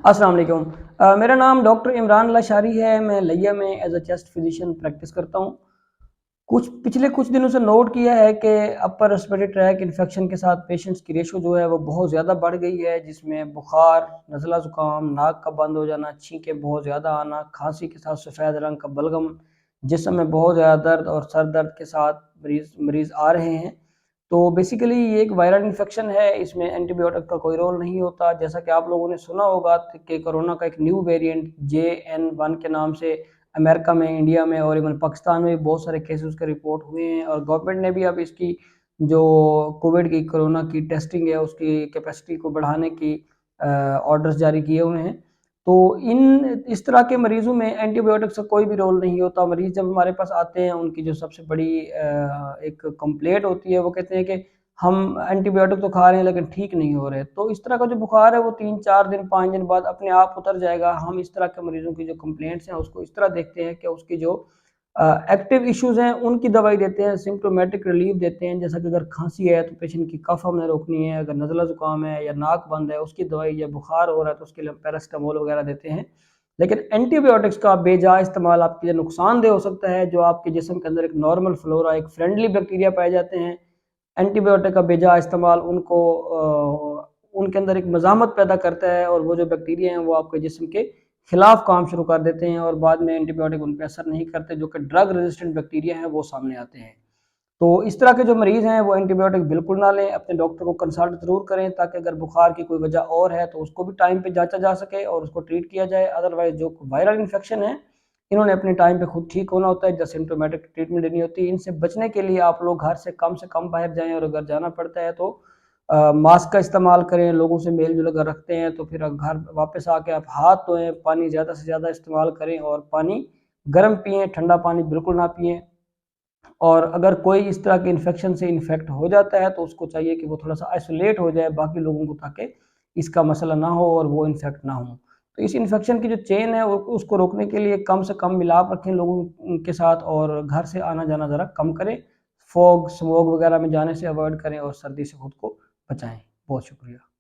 अस्सलाम वालेकुम। मेरा नाम डॉक्टर इमरान लाशारी है। मैं लिया में as a chest physician practice करता हूँ। पिछले कुछ दिनों से नोट किया है कि अपर रेस्पिरेटरी ट्रैक इन्फेक्शन के साथ पेशेंट्स की रेशो जो है वो बहुत ज़्यादा बढ़ गई है, जिसमें बुखार, नज़ला ज़ुकाम, नाक का बंद हो जाना, छींकें बहुत ज़्यादा आना, खांसी के साथ सफ़ेद रंग का बलगम, जिस्म में बहुत ज़्यादा दर्द और सर दर्द के साथ मरीज़ मरीज़ आ रहे हैं। तो बेसिकली ये एक वायरल इन्फेक्शन है, इसमें एंटीबायोटिक का कोई रोल नहीं होता। जैसा कि आप लोगों ने सुना होगा कि कोरोना का एक न्यू वेरिएंट JN1 के नाम से अमेरिका में, इंडिया में और इवन पाकिस्तान में भी बहुत सारे केसेस के रिपोर्ट हुए हैं, और गवर्नमेंट ने भी अब इसकी जो कोविड की कोरोना की टेस्टिंग है उसकी कैपेसिटी को बढ़ाने की ऑर्डर्स जारी किए हुए हैं। तो इस तरह के मरीज़ों में एंटीबायोटिक्स का कोई भी रोल नहीं होता। मरीज़ जब हमारे पास आते हैं, उनकी जो सबसे बड़ी एक कंप्लेंट होती है, वो कहते हैं कि हम एंटीबायोटिक तो खा रहे हैं लेकिन ठीक नहीं हो रहे। तो इस तरह का जो बुखार है वो 3-4 दिन 5 दिन बाद अपने आप उतर जाएगा। हम इस तरह के मरीज़ों की जो कंप्लेंट्स हैं उसको इस तरह देखते हैं कि उसकी जो एक्टिव इश्यूज़ हैं उनकी दवाई देते हैं, सिम्प्टोमेटिक रिलीफ देते हैं। जैसा कि अगर खांसी है तो पेशेंट की कफ हमने रोकनी है, अगर नज़ला ज़ुकाम है या नाक बंद है उसकी दवाई, या बुखार हो रहा है तो उसके लिए हम पैरासिटामोल वगैरह देते हैं। लेकिन एंटीबायोटिक्स का बेजा इस्तेमाल आपके लिए नुकसानदेह हो सकता है। जो आपके जिस्म के अंदर एक नॉर्मल फ्लोरा, एक फ्रेंडली बैक्टीरिया पाए जाते हैं, एंटीबायोटिक का बेजा इस्तेमाल उनके अंदर एक मज़ामत पैदा करता है, और वो जो बैक्टीरिया हैं वो आपके जिस्म के खिलाफ काम शुरू कर देते हैं, और बाद में एंटीबायोटिक उन पर असर नहीं करते, जो कि ड्रग रेजिस्टेंट बैक्टीरिया हैं वो सामने आते हैं। तो इस तरह के जो मरीज़ हैं वो एंटीबायोटिक बिल्कुल ना लें, अपने डॉक्टर को कंसल्ट ज़रूर करें, ताकि अगर बुखार की कोई वजह और है तो उसको भी टाइम पे जांचा जा सके और उसको ट्रीट किया जाए। अदरवाइज़ जो वायरल इन्फेक्शन है, इन्होंने अपने टाइम पे खुद ठीक होना होता है, जब सिम्टोमेटिक ट्रीटमेंट देनी होती है। इनसे बचने के लिए आप लोग घर से कम बाहर जाएँ, और अगर जाना पड़ता है तो मास्क का इस्तेमाल करें। लोगों से मेल-जोल अगर रखते हैं तो फिर घर वापस आके आप हाथ धोएँ, पानी ज़्यादा से ज़्यादा इस्तेमाल करें, और पानी गर्म पिएँ, ठंडा पानी बिल्कुल ना पिएँ। और अगर कोई इस तरह के इन्फेक्शन से इन्फेक्ट हो जाता है तो उसको चाहिए कि वो थोड़ा-सा आइसोलेट हो जाए बाकी लोगों को, ताकि इसका मसला ना हो और वो इन्फेक्ट ना हो। तो इस इन्फेक्शन की जो चेन है उसको रोकने के लिए कम से कम मिलाप रखें लोगों के साथ, और घर से आना-जाना ज़रा कम करें। फॉग, स्मोक वगैरह में जाने से अवॉइड करें, और सर्दी से खुद को बचाएँ। बहुत शुक्रिया।